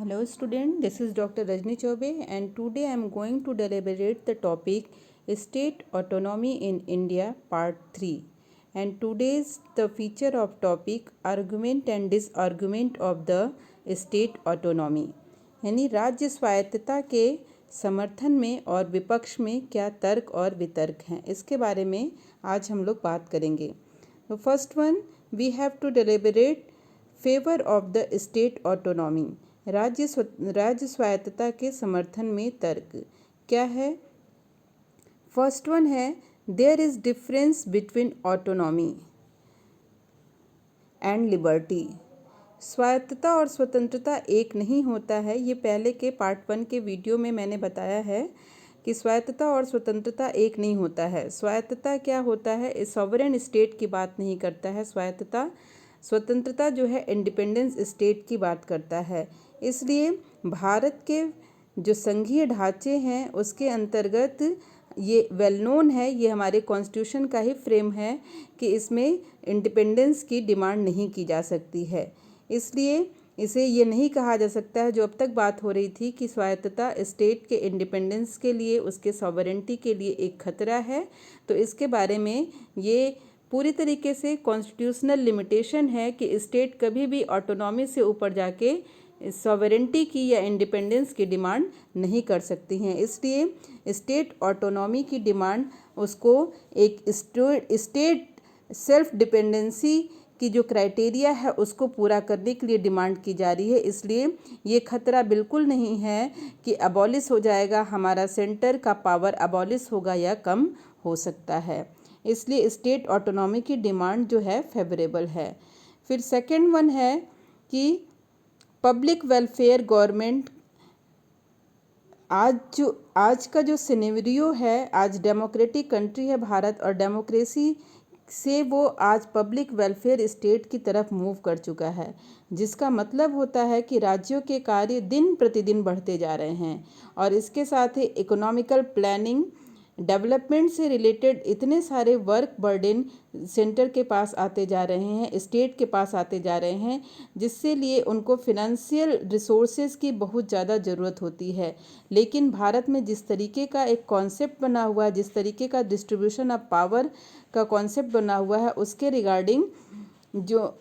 Hello student, this is Dr. Rajni Chaube and today I am going to deliberate the topic State Autonomy in India Part 3 and today's the feature of topic Argument and Disargument of the State Autonomy यानी राज्य स्वायत्तता के समर्थन में और विपक्ष में क्या तर्क और वितर्क हैं, इसके बारे में आज हम लोग बात करेंगे। तो first one, we have to deliberate favour of the state autonomy. राज्य स्वायत्तता के समर्थन में तर्क क्या है। फर्स्ट वन है, there is difference between autonomy and liberty. स्वायत्तता और स्वतंत्रता एक नहीं होता है। ये पहले के पार्ट 1 के वीडियो में मैंने बताया है कि स्वायत्तता और स्वतंत्रता एक नहीं होता है। स्वायत्तता क्या होता है, इस सॉवरेन स्टेट की बात नहीं करता है स्वतंत्रता जो है इंडिपेंडेंस स्टेट की बात करता है। इसलिए भारत के जो संघीय ढांचे हैं उसके अंतर्गत ये वेल नोन है, ये हमारे कॉन्स्टिट्यूशन का ही फ्रेम है कि इसमें इंडिपेंडेंस की डिमांड नहीं की जा सकती है। इसलिए इसे ये नहीं कहा जा सकता है, जो अब तक बात हो रही थी कि स्वायत्तता स्टेट के इंडिपेंडेंस के लिए, उसके सॉवरेंटी के लिए एक खतरा है। तो इसके बारे में ये पूरी तरीके से कॉन्स्टिट्यूशनल लिमिटेशन है कि स्टेट कभी भी ऑटोनॉमी से ऊपर जाके सॉवरेंटी की या इंडिपेंडेंस की डिमांड नहीं कर सकती हैं। इसलिए स्टेट ऑटोनॉमी की डिमांड उसको एक स्टेट सेल्फ डिपेंडेंसी की जो क्राइटेरिया है उसको पूरा करने के लिए डिमांड की जा रही है। इसलिए ये खतरा बिल्कुल नहीं है कि अबॉलिश हो जाएगा, हमारा सेंटर का पावर अबॉलिश होगा या कम हो सकता है। इसलिए स्टेट ऑटोनॉमी की डिमांड जो है फेवरेबल है। फिर सेकंड वन है कि पब्लिक वेलफेयर गवर्नमेंट। आज का जो सिनेरियो है, आज डेमोक्रेटिक कंट्री है भारत और डेमोक्रेसी से वो आज पब्लिक वेलफेयर स्टेट की तरफ मूव कर चुका है, जिसका मतलब होता है कि राज्यों के कार्य दिन प्रतिदिन बढ़ते जा रहे हैं और इसके साथ ही इकोनॉमिकल प्लानिंग डेवलपमेंट से रिलेटेड इतने सारे वर्क बर्डन सेंटर के पास आते जा रहे हैं, स्टेट के पास आते जा रहे हैं, जिससे लिए उनको फिनेंशियल रिसोर्सेज की बहुत ज़्यादा ज़रूरत होती है। लेकिन भारत में जिस तरीके का एक कॉन्सेप्ट बना हुआ है, जिस तरीके का डिस्ट्रीब्यूशन ऑफ पावर का कॉन्सेप्ट बना हुआ है, उसके रिगार्डिंग जो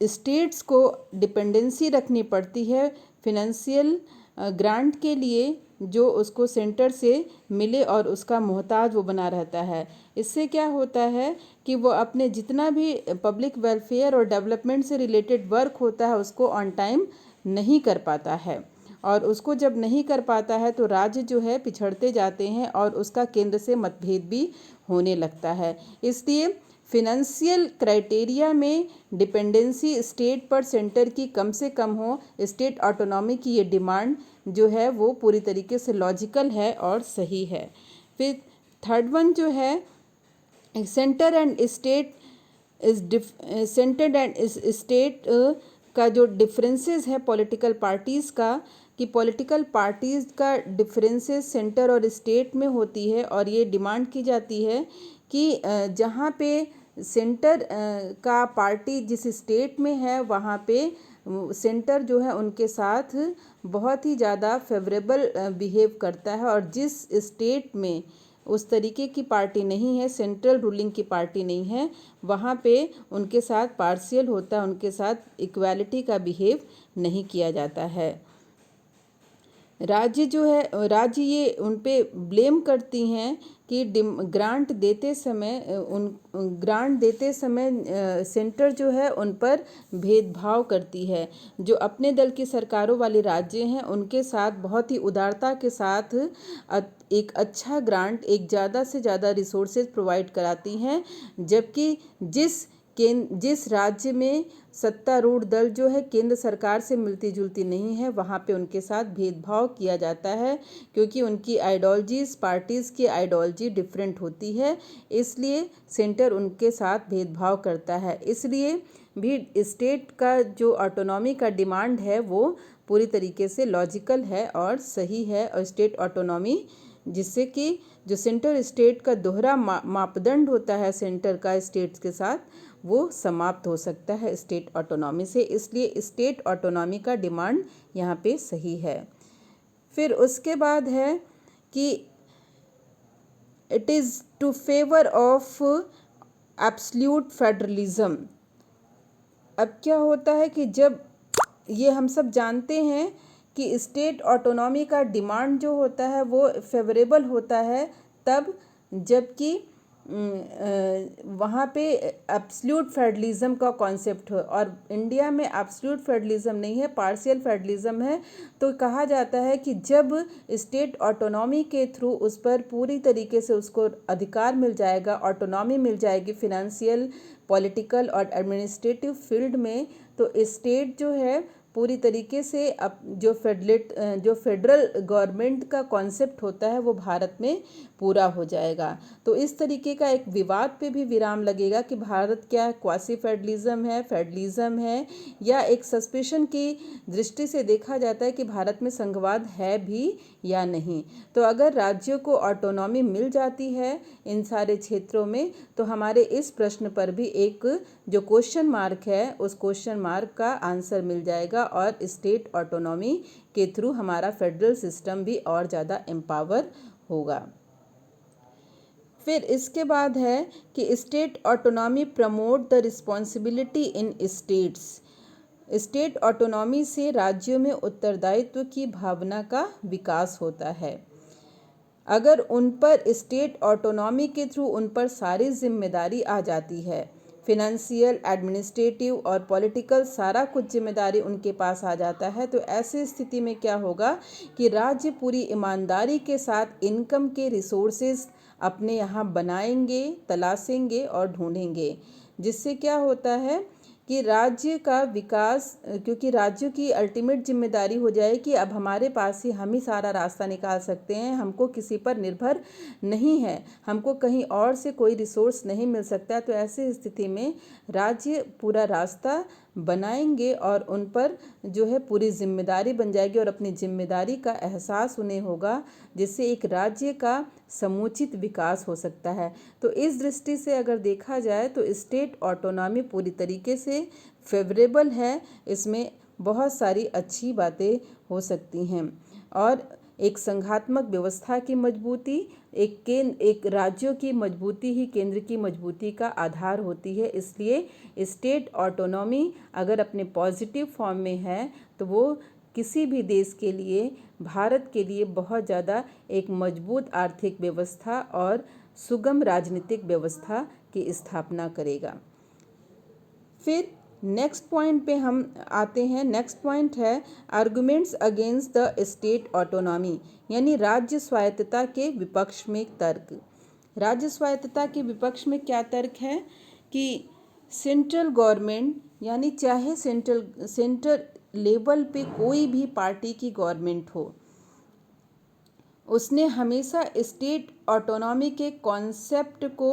स्टेट्स को डिपेंडेंसी रखनी पड़ती है फिनेंशियल ग्रांट के लिए, जो उसको सेंटर से मिले और उसका मोहताज वो बना रहता है। इससे क्या होता है कि वो अपने जितना भी पब्लिक वेलफेयर और डेवलपमेंट से रिलेटेड वर्क होता है उसको ऑन टाइम नहीं कर पाता है और उसको जब नहीं कर पाता है तो राज्य जो है पिछड़ते जाते हैं और उसका केंद्र से मतभेद भी होने लगता है। इसलिए फिनेंशियल क्राइटेरिया में डिपेंडेंसी स्टेट पर सेंटर की कम से कम हो, स्टेट ऑटोनॉमी की ये डिमांड जो है वो पूरी तरीके से लॉजिकल है और सही है। फिर थर्ड वन जो है, सेंटर एंड स्टेट का जो डिफरेंसेस है पॉलिटिकल पार्टीज़ का, कि पॉलिटिकल पार्टीज़ का डिफरेंसेस सेंटर और स्टेट में होती है और ये डिमांड की जाती है कि जहाँ पे सेंटर का पार्टी जिस स्टेट में है वहाँ पे सेंटर जो है उनके साथ बहुत ही ज़्यादा फेवरेबल बिहेव करता है और जिस स्टेट में उस तरीके की पार्टी नहीं है, सेंट्रल रूलिंग की पार्टी नहीं है, वहाँ पे उनके साथ पार्शियल होता है, उनके साथ इक्वालिटी का बिहेव नहीं किया जाता है। राज्य जो है, राज्य ये उन पे ब्लेम करती हैं कि ग्रांट देते समय सेंटर जो है उन पर भेदभाव करती है। जो अपने दल की सरकारों वाले राज्य हैं उनके साथ बहुत ही उदारता के साथ एक अच्छा ग्रांट, एक ज़्यादा से ज़्यादा रिसोर्सेज प्रोवाइड कराती हैं, जबकि जिस राज्य में सत्तारूढ़ दल जो है केंद्र सरकार से मिलती जुलती नहीं है वहाँ पे उनके साथ भेदभाव किया जाता है, क्योंकि उनकी आइडियोलॉजीज, पार्टीज़ की आइडियोलॉजी डिफरेंट होती है, इसलिए सेंटर उनके साथ भेदभाव करता है। इसलिए भी स्टेट का जो ऑटोनॉमी का डिमांड है वो पूरी तरीके से लॉजिकल है और सही है। और स्टेट ऑटोनॉमी जिससे कि जो सेंटर स्टेट का दोहरा मापदंड होता है सेंटर का स्टेट्स के साथ, वो समाप्त हो सकता है स्टेट ऑटोनॉमी से। इसलिए स्टेट ऑटोनॉमी का डिमांड यहाँ पे सही है। फिर उसके बाद है कि it is to favour of absolute federalism. अब क्या होता है कि जब ये हम सब जानते हैं कि स्टेट ऑटोनॉमी का डिमांड जो होता है वो फेवरेबल होता है तब जबकि वहाँ पे एब्सल्यूट फेडरलिज्म का कॉन्सेप्ट हो, और इंडिया में एब्सल्यूट फेडरलिज्म नहीं है, पार्शियल फेडरलिज्म है। तो कहा जाता है कि जब स्टेट ऑटोनॉमी के थ्रू उस पर पूरी तरीके से उसको अधिकार मिल जाएगा, ऑटोनॉमी मिल जाएगी फिनेंशियल, पॉलिटिकल और एडमिनिस्ट्रेटिव फील्ड में, तो स्टेट जो है पूरी तरीके से अब जो फेडरल गवर्नमेंट का कॉन्सेप्ट होता है वो भारत में पूरा हो जाएगा। तो इस तरीके का एक विवाद पे भी विराम लगेगा कि भारत क्या क्वासी फेडरलिज्म है, या एक सस्पेशन की दृष्टि से देखा जाता है कि भारत में संघवाद है भी या नहीं। तो अगर राज्यों को ऑटोनॉमी मिल जाती है इन सारे क्षेत्रों में, तो हमारे इस प्रश्न पर भी एक जो क्वेश्चन मार्क है उस क्वेश्चन मार्क का आंसर मिल जाएगा, और स्टेट ऑटोनॉमी के थ्रू हमारा फेडरल सिस्टम भी और ज़्यादा एम्पावर होगा। फिर इसके बाद है कि state autonomy promote the responsibility in states. State autonomy से राज्यों में उत्तरदायित्व की भावना का विकास होता है। अगर उन पर स्टेट ऑटोनॉमी के थ्रू उन पर सारी जिम्मेदारी आ जाती है, फिनेंशियल, एडमिनिस्ट्रेटिव और पॉलिटिकल सारा कुछ जिम्मेदारी उनके पास आ जाता है, तो ऐसी स्थिति में क्या होगा कि राज्य पूरी ईमानदारी के साथ इनकम के रिसोर्सेज अपने यहाँ बनाएंगे, तलाशेंगे और ढूंढेंगे, जिससे क्या होता है कि राज्य का विकास, क्योंकि राज्यों की अल्टीमेट जिम्मेदारी हो जाए कि अब हमारे पास ही हम ही सारा रास्ता निकाल सकते हैं, हमको किसी पर निर्भर नहीं है, हमको कहीं और से कोई रिसोर्स नहीं मिल सकता। तो ऐसी स्थिति में राज्य पूरा रास्ता बनाएंगे और उन पर जो है पूरी जिम्मेदारी बन जाएगी और अपनी जिम्मेदारी का एहसास उन्हें होगा, जिससे एक राज्य का समुचित विकास हो सकता है। तो इस दृष्टि से अगर देखा जाए तो स्टेट ऑटोनॉमी पूरी तरीके से फेवरेबल है, इसमें बहुत सारी अच्छी बातें हो सकती हैं। और एक संघात्मक व्यवस्था की मजबूती, एक राज्यों की मजबूती ही केंद्र की मजबूती का आधार होती है। इसलिए स्टेट ऑटोनॉमी अगर अपने पॉजिटिव फॉर्म में है तो वो किसी भी देश के लिए, भारत के लिए बहुत ज़्यादा एक मजबूत आर्थिक व्यवस्था और सुगम राजनीतिक व्यवस्था की स्थापना करेगा। फिर नेक्स्ट पॉइंट पे हम आते हैं। नेक्स्ट पॉइंट है arguments against the state autonomy, यानी राज्य स्वायत्तता के विपक्ष में तर्क। राज्य स्वायत्तता के विपक्ष में क्या तर्क है कि सेंट्रल गवर्नमेंट, यानी चाहे सेंट्रल लेवल पे कोई भी पार्टी की गवर्नमेंट हो, उसने हमेशा स्टेट ऑटोनॉमी के कॉन्सेप्ट को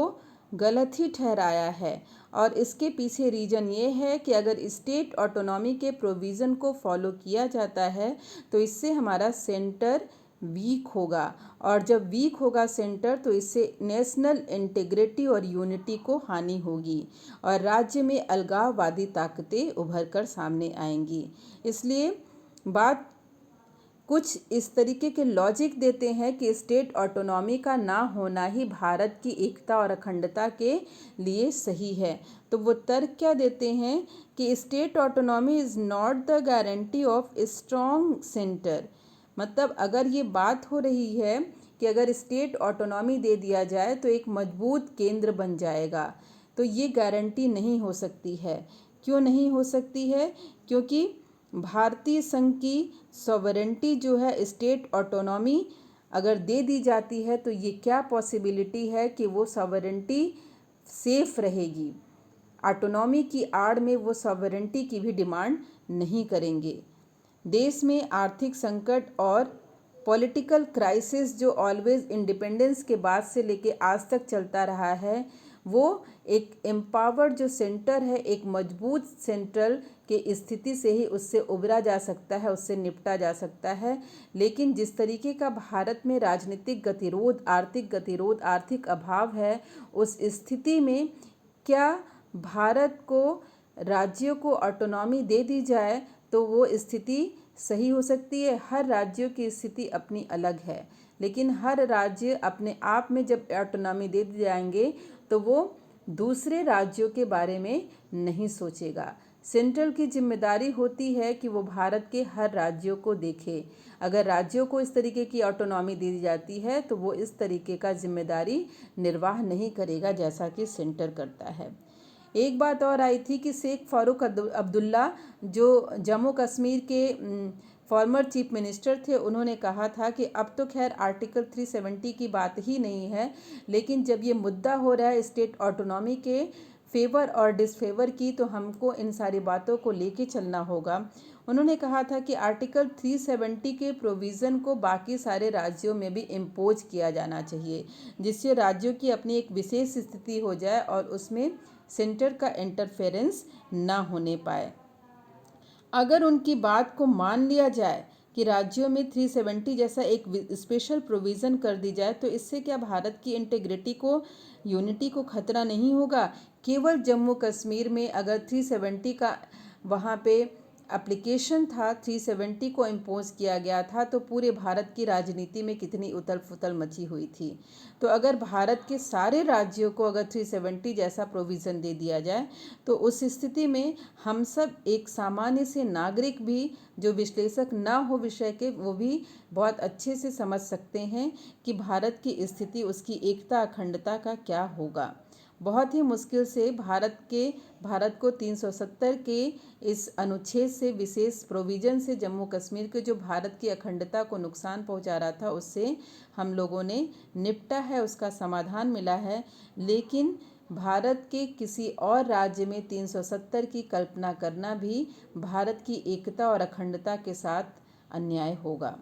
गलत ही ठहराया है। और इसके पीछे रीज़न ये है कि अगर स्टेट ऑटोनॉमी के प्रोविज़न को फॉलो किया जाता है तो इससे हमारा सेंटर वीक होगा, और जब वीक होगा सेंटर तो इससे नेशनल इंटीग्रिटी और यूनिटी को हानि होगी और राज्य में अलगाववादी ताकतें उभर कर सामने आएंगी। इसलिए बात कुछ इस तरीके के लॉजिक देते हैं कि स्टेट ऑटोनॉमी का ना होना ही भारत की एकता और अखंडता के लिए सही है। तो वो तर्क क्या देते हैं कि state autonomy is not the guarantee of strong centre. मतलब अगर ये बात हो रही है कि अगर स्टेट ऑटोनॉमी दे दिया जाए तो एक मजबूत केंद्र बन जाएगा, तो ये गारंटी नहीं हो सकती है। क्यों नहीं हो सकती है? क्योंकि भारतीय संघ की सॉवरेंटी जो है, स्टेट ऑटोनॉमी अगर दे दी जाती है तो ये क्या पॉसिबिलिटी है कि वो सॉवरेंटी सेफ रहेगी। ऑटोनॉमी की आड़ में वो सॉवरेंटी की भी डिमांड नहीं करेंगे। देश में आर्थिक संकट और पॉलिटिकल क्राइसिस जो ऑलवेज इंडिपेंडेंस के बाद से लेके आज तक चलता रहा है, वो एक एम्पावर्ड जो सेंटर है, एक मजबूत सेंट्रल के स्थिति से ही उससे उबरा जा सकता है, उससे निपटा जा सकता है। लेकिन जिस तरीके का भारत में राजनीतिक गतिरोध, आर्थिक अभाव है, उस स्थिति में क्या भारत को राज्यों को ऑटोनॉमी दे दी जाए तो वो स्थिति सही हो सकती है। हर राज्यों की स्थिति अपनी अलग है, लेकिन हर राज्य अपने आप में जब ऑटोनॉमी दे दी जाएंगे तो वो दूसरे राज्यों के बारे में नहीं सोचेगा। सेंट्रल की जिम्मेदारी होती है कि वो भारत के हर राज्यों को देखे। अगर राज्यों को इस तरीके की ऑटोनॉमी दी जाती है तो वो इस तरीके का जिम्मेदारी निर्वाह नहीं करेगा जैसा कि सेंटर करता है। एक बात और आई थी कि शेख फारूक अब्दुल्ला जो जम्मू कश्मीर के फॉर्मर चीफ मिनिस्टर थे, उन्होंने कहा था कि अब तो खैर आर्टिकल 370 की बात ही नहीं है, लेकिन जब ये मुद्दा हो रहा है स्टेट ऑटोनॉमी के फेवर और डिसफेवर की, तो हमको इन सारी बातों को लेके चलना होगा। उन्होंने कहा था कि आर्टिकल 370 के प्रोविज़न को बाकी सारे राज्यों में भी इम्पोज किया जाना चाहिए, जिससे राज्यों की अपनी एक विशेष स्थिति हो जाए और उसमें सेंटर का इंटरफेरेंस ना होने पाए। अगर उनकी बात को मान लिया जाए कि राज्यों में 370 जैसा एक स्पेशल प्रोविज़न कर दी जाए, तो इससे क्या भारत की इंटीग्रिटी को, यूनिटी को खतरा नहीं होगा? केवल जम्मू कश्मीर में अगर 370 का वहाँ पे एप्लीकेशन था, 370 को इम्पोज किया गया था, तो पूरे भारत की राजनीति में कितनी उथल पुथल मची हुई थी। तो अगर भारत के सारे राज्यों को अगर 370 जैसा प्रोविज़न दे दिया जाए, तो उस स्थिति में हम सब एक सामान्य से नागरिक भी, जो विश्लेषक ना हो विषय के, वो भी बहुत अच्छे से समझ सकते हैं कि भारत की स्थिति, उसकी एकता अखंडता का क्या होगा। बहुत ही मुश्किल से भारत को 370 के इस अनुच्छेद से, विशेष प्रोविज़न से, जम्मू कश्मीर के जो भारत की अखंडता को नुकसान पहुंचा रहा था, उससे हम लोगों ने निपटा है, उसका समाधान मिला है। लेकिन भारत के किसी और राज्य में 370 की कल्पना करना भी भारत की एकता और अखंडता के साथ अन्याय होगा।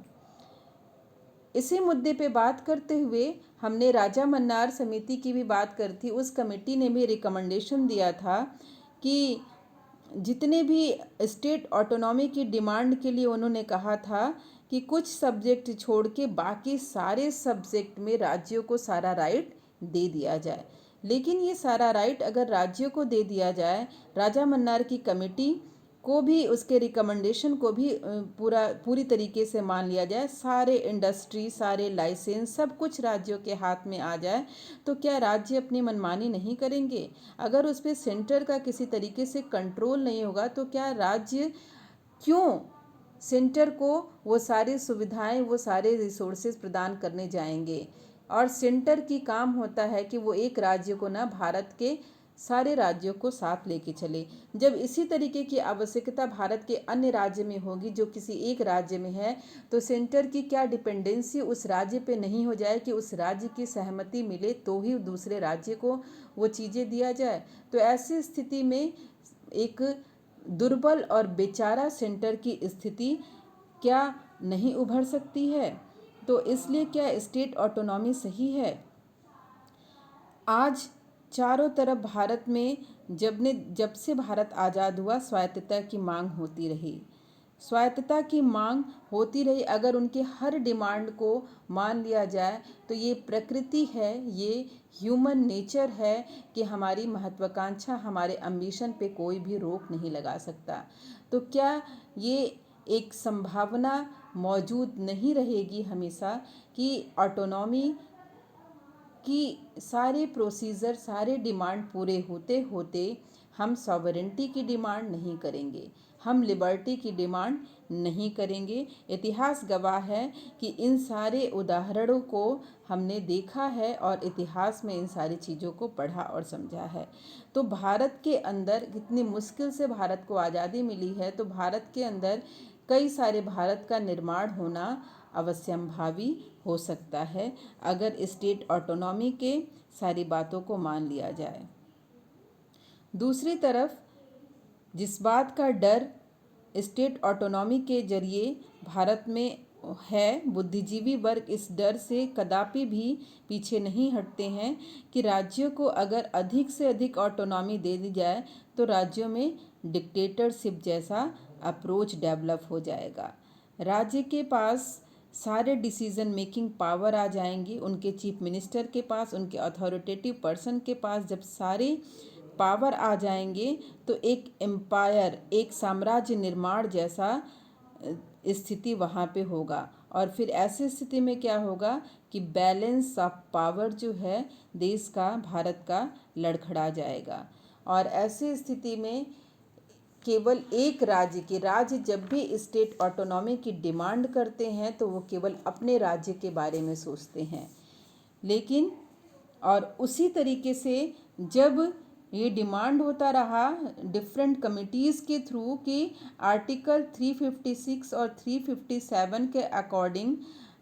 इसी मुद्दे पे बात करते हुए हमने राजा मन्नार समिति की भी बात करी थी। उस कमेटी ने भी रिकमेंडेशन दिया था कि जितने भी स्टेट ऑटोनॉमी की डिमांड के लिए उन्होंने कहा था कि कुछ सब्जेक्ट छोड़ के बाकी सारे सब्जेक्ट में राज्यों को सारा राइट दे दिया जाए। लेकिन ये सारा राइट अगर राज्यों को दे दिया जाए, राजा मन्नार की कमेटी को भी, उसके रिकमेंडेशन को भी पूरी तरीके से मान लिया जाए, सारे इंडस्ट्री, सारे लाइसेंस, सब कुछ राज्यों के हाथ में आ जाए, तो क्या राज्य अपनी मनमानी नहीं करेंगे? अगर उस पर सेंटर का किसी तरीके से कंट्रोल नहीं होगा, तो क्या राज्य क्यों सेंटर को वो सारी सुविधाएं, वो सारे रिसोर्सेज प्रदान करने जाएंगे? और सेंटर की काम होता है कि वो एक राज्य को ना, भारत के सारे राज्यों को साथ लेके चले। जब इसी तरीके की आवश्यकता भारत के अन्य राज्य में होगी जो किसी एक राज्य में है, तो सेंटर की क्या डिपेंडेंसी उस राज्य पे नहीं हो जाए कि उस राज्य की सहमति मिले तो ही दूसरे राज्य को वो चीज़ें दिया जाए? तो ऐसी स्थिति में एक दुर्बल और बेचारा सेंटर की स्थिति क्या नहीं उभर सकती है? तो इसलिए क्या स्टेट ऑटोनॉमी सही है? आज चारों तरफ भारत में जब से भारत आज़ाद हुआ, स्वायत्तता की मांग होती रही, स्वायत्तता की मांग होती रही। अगर उनके हर डिमांड को मान लिया जाए तो ये प्रकृति है, ये ह्यूमन नेचर है कि हमारी महत्वाकांक्षा, हमारे एम्बिशन पे कोई भी रोक नहीं लगा सकता। तो क्या ये एक संभावना मौजूद नहीं रहेगी हमेशा कि ऑटोनॉमी कि सारे प्रोसीजर, सारे डिमांड पूरे होते होते हम सॉवरेंटी की डिमांड नहीं करेंगे, हम लिबर्टी की डिमांड नहीं करेंगे? इतिहास गवाह है कि इन सारे उदाहरणों को हमने देखा है और इतिहास में इन सारी चीज़ों को पढ़ा और समझा है। तो भारत के अंदर कितनी मुश्किल से भारत को आज़ादी मिली है, तो भारत के अंदर कई सारे भारत का निर्माण होना अवश्यंभावी हो सकता है अगर स्टेट ऑटोनॉमी के सारी बातों को मान लिया जाए। दूसरी तरफ जिस बात का डर स्टेट ऑटोनॉमी के जरिए भारत में है, बुद्धिजीवी वर्ग इस डर से कदापि भी पीछे नहीं हटते हैं कि राज्यों को अगर अधिक से अधिक ऑटोनॉमी दे दी जाए तो राज्यों में डिक्टेटरशिप जैसा अप्रोच डेवलप हो जाएगा। राज्य के पास सारे डिसीजन मेकिंग पावर आ जाएंगी, उनके चीफ मिनिस्टर के पास, उनके अथॉरिटेटिव पर्सन के पास जब सारे पावर आ जाएंगे तो एक एम्पायर, एक साम्राज्य निर्माण जैसा स्थिति वहाँ पे होगा। और फिर ऐसी स्थिति में क्या होगा कि बैलेंस ऑफ पावर जो है देश का, भारत का, लड़खड़ा जाएगा। और ऐसी स्थिति में केवल एक राज्य जब भी स्टेट ऑटोनॉमी की डिमांड करते हैं तो वो केवल अपने राज्य के बारे में सोचते हैं। लेकिन और उसी तरीके से जब ये डिमांड होता रहा डिफरेंट कमिटीज़ के थ्रू कि आर्टिकल 356 और 357 के अकॉर्डिंग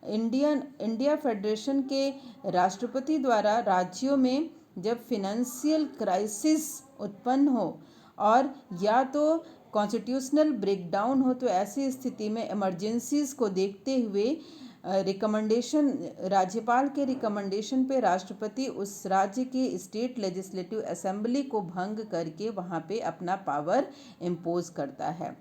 इंडिया फेडरेशन के राष्ट्रपति द्वारा राज्यों में जब फिनेंशियल क्राइसिस उत्पन्न हो और या तो कॉन्स्टिट्यूशनल ब्रेकडाउन हो, तो ऐसी स्थिति में इमरजेंसीज को देखते हुए रिकमेंडेशन, राज्यपाल के रिकमेंडेशन पे राष्ट्रपति उस राज्य की स्टेट लेजिस्लेटिव असेंबली को भंग करके वहाँ पे अपना पावर इम्पोज करता है।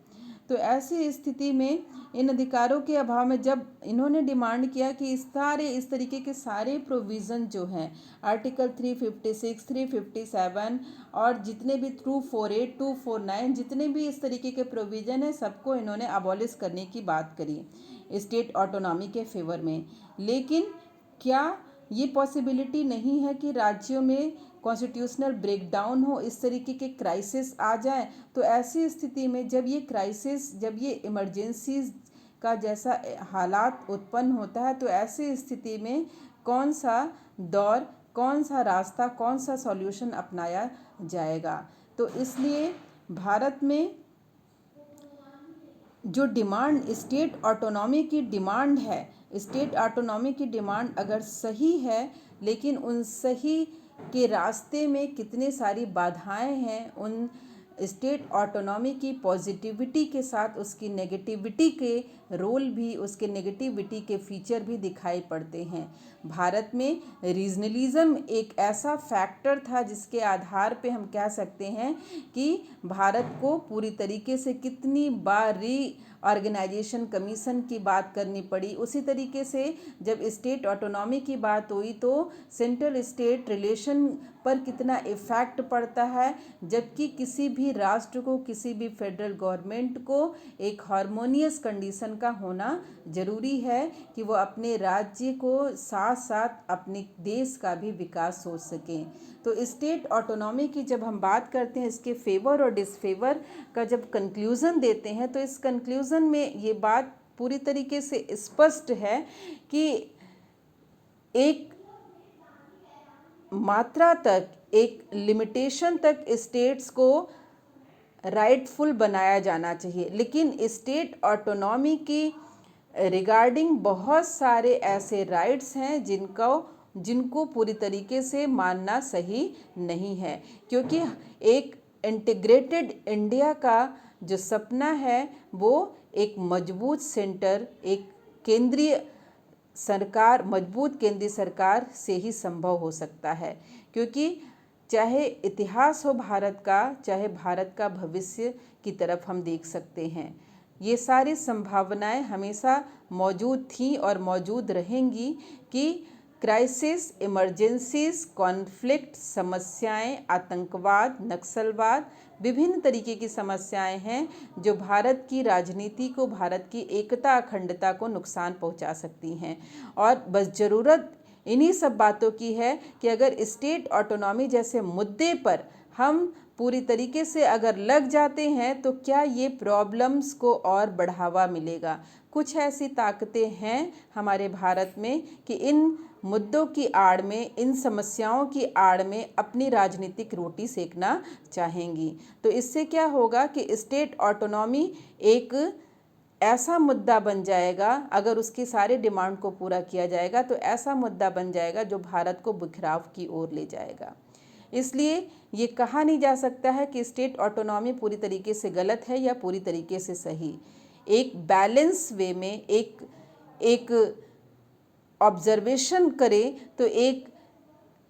तो ऐसी स्थिति में इन अधिकारों के अभाव में जब इन्होंने डिमांड किया कि इस तरीके के सारे प्रोविज़न जो हैं आर्टिकल 356, 357 और जितने भी 248, 249 जितने भी इस तरीके के प्रोविज़न हैं सबको इन्होंने अबॉलिश करने की बात करी स्टेट ऑटोनॉमी के फेवर में। लेकिन क्या ये पॉसिबिलिटी नहीं है कि राज्यों में कॉन्स्टिट्यूशनल ब्रेकडाउन हो, इस तरीके के क्राइसिस आ जाए? तो ऐसी स्थिति में जब ये क्राइसिस, जब ये इमरजेंसीज का जैसा हालात उत्पन्न होता है तो ऐसी स्थिति में कौन सा दौर, कौन सा रास्ता, कौन सा सॉल्यूशन अपनाया जाएगा? तो इसलिए भारत में जो डिमांड स्टेट ऑटोनॉमी की डिमांड है, स्टेट ऑटोनॉमी की डिमांड अगर सही है, लेकिन उन सही के रास्ते में कितने सारी बाधाएं हैं, उन स्टेट ऑटोनॉमी की पॉजिटिविटी के साथ उसकी नेगेटिविटी के रोल भी, उसके नेगेटिविटी के फीचर भी दिखाई पड़ते हैं। भारत में रीजनलिज्म एक ऐसा फैक्टर था जिसके आधार पे हम कह सकते हैं कि भारत को पूरी तरीके से कितनी बार ऑर्गेनाइजेशन कमीशन की बात करनी पड़ी। उसी तरीके से जब स्टेट ऑटोनॉमी की बात हुई तो सेंट्रल स्टेट रिलेशन पर कितना इफ़ेक्ट पड़ता है, जबकि किसी भी राष्ट्र को, किसी भी फेडरल गवर्नमेंट को एक हार्मोनियस कंडीशन का होना ज़रूरी है कि वो अपने राज्य को साथ साथ अपने देश का भी विकास सोच सकें। तो स्टेट ऑटोनॉमी की जब हम बात करते हैं, इसके फेवर और डिसफेवर का जब कंक्लूज़न देते हैं, तो इस कंक्लूज़न में ये बात पूरी तरीके से स्पष्ट है कि एक मात्रा तक, एक लिमिटेशन तक स्टेट्स को राइटफुल बनाया जाना चाहिए, लेकिन स्टेट ऑटोनॉमी की रिगार्डिंग बहुत सारे ऐसे राइट्स हैं जिनको पूरी तरीके से मानना सही नहीं है, क्योंकि एक इंटीग्रेटेड इंडिया का जो सपना है वो एक मजबूत सेंटर, एक केंद्रीय सरकार, मजबूत केंद्रीय सरकार से ही संभव हो सकता है। क्योंकि चाहे इतिहास हो भारत का, चाहे भारत का भविष्य की तरफ हम देख सकते हैं, ये सारी संभावनाएं हमेशा मौजूद थी और मौजूद रहेंगी कि क्राइसिस, इमरजेंसीज, कॉन्फ्लिक्ट, समस्याएं, आतंकवाद, नक्सलवाद, विभिन्न तरीके की समस्याएं हैं जो भारत की राजनीति को, भारत की एकता, अखंडता को नुकसान पहुंचा सकती हैं। और बस ज़रूरत इन्हीं सब बातों की है कि अगर स्टेट ऑटोनॉमी जैसे मुद्दे पर हम पूरी तरीके से अगर लग जाते हैं तो क्या ये प्रॉब्लम्स को और बढ़ावा मिलेगा। कुछ ऐसी ताकतें हैं हमारे भारत में कि इन मुद्दों की आड़ में, इन समस्याओं की आड़ में अपनी राजनीतिक रोटी सेकना चाहेंगी। तो इससे क्या होगा कि स्टेट ऑटोनॉमी एक ऐसा मुद्दा बन जाएगा, अगर उसकी सारे डिमांड को पूरा किया जाएगा तो ऐसा मुद्दा बन जाएगा जो भारत को बिखराव की ओर ले जाएगा। इसलिए ये कहा नहीं जा सकता है कि स्टेट ऑटोनॉमी पूरी तरीके से गलत है या पूरी तरीके से सही। एक बैलेंस वे में एक ऑब्जर्वेशन करें तो एक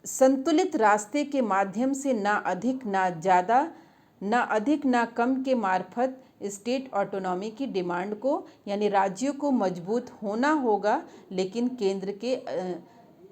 संतुलित रास्ते के माध्यम से ना अधिक ना ज़्यादा, ना अधिक ना कम के मार्फत स्टेट ऑटोनॉमी की डिमांड को, यानी राज्यों को मजबूत होना होगा, लेकिन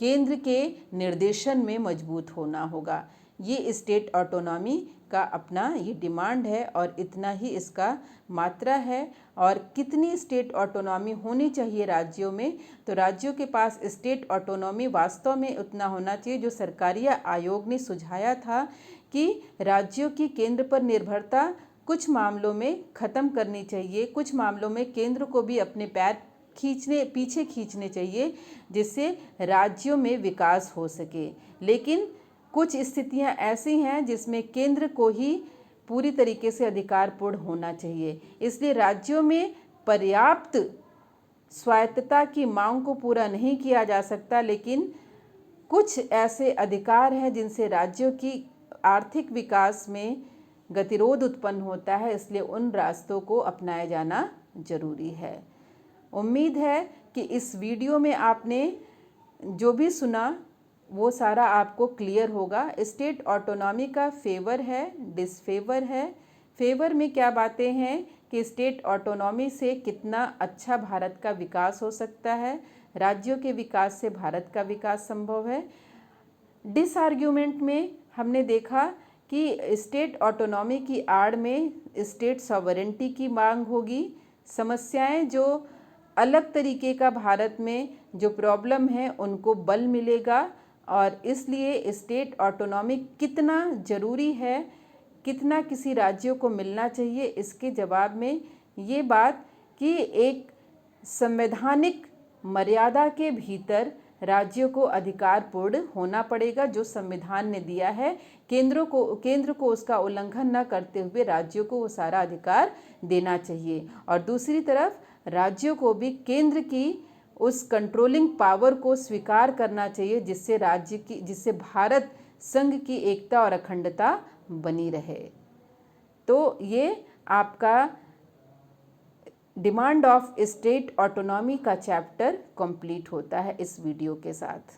केंद्र के निर्देशन में मजबूत होना होगा। ये स्टेट ऑटोनॉमी का अपना ये डिमांड है और इतना ही इसका मात्रा है। और कितनी स्टेट ऑटोनॉमी होनी चाहिए राज्यों में, तो राज्यों के पास स्टेट ऑटोनॉमी वास्तव में उतना होना चाहिए जो सरकारिया आयोग ने सुझाया था कि राज्यों की केंद्र पर निर्भरता कुछ मामलों में ख़त्म करनी चाहिए, कुछ मामलों में केंद्र को भी अपने पैर पीछे खींचने चाहिए जिससे राज्यों में विकास हो सके। लेकिन कुछ स्थितियां ऐसी हैं जिसमें केंद्र को ही पूरी तरीके से अधिकारपूर्ण होना चाहिए, इसलिए राज्यों में पर्याप्त स्वायत्तता की मांग को पूरा नहीं किया जा सकता, लेकिन कुछ ऐसे अधिकार हैं जिनसे राज्यों की आर्थिक विकास में गतिरोध उत्पन्न होता है, इसलिए उन रास्तों को अपनाया जाना जरूरी है। उम्मीद है कि इस वीडियो में आपने जो भी सुना वो सारा आपको क्लियर होगा। स्टेट ऑटोनॉमी का फेवर है, डिसफेवर है। फेवर में क्या बातें हैं कि स्टेट ऑटोनॉमी से कितना अच्छा भारत का विकास हो सकता है, राज्यों के विकास से भारत का विकास संभव है। डिसआर्ग्यूमेंट में हमने देखा कि स्टेट ऑटोनॉमी की आड़ में स्टेट सॉवरेंटी की मांग होगी। समस्याएं जो अलग तरीके का भारत में जो प्रॉब्लम है उनको बल मिलेगा, और इसलिए स्टेट ऑटोनॉमी कितना ज़रूरी है, कितना किसी राज्यों को मिलना चाहिए, इसके जवाब में ये बात कि एक संवैधानिक मर्यादा के भीतर राज्यों को अधिकारपूर्ण होना पड़ेगा जो संविधान ने दिया है। केंद्र को उसका उल्लंघन न करते हुए राज्यों को वो सारा अधिकार देना चाहिए, और दूसरी तरफ राज्यों को भी केंद्र की उस कंट्रोलिंग पावर को स्वीकार करना चाहिए जिससे भारत संघ की एकता और अखंडता बनी रहे। तो ये आपका डिमांड ऑफ स्टेट ऑटोनॉमी का चैप्टर कंप्लीट होता है इस वीडियो के साथ।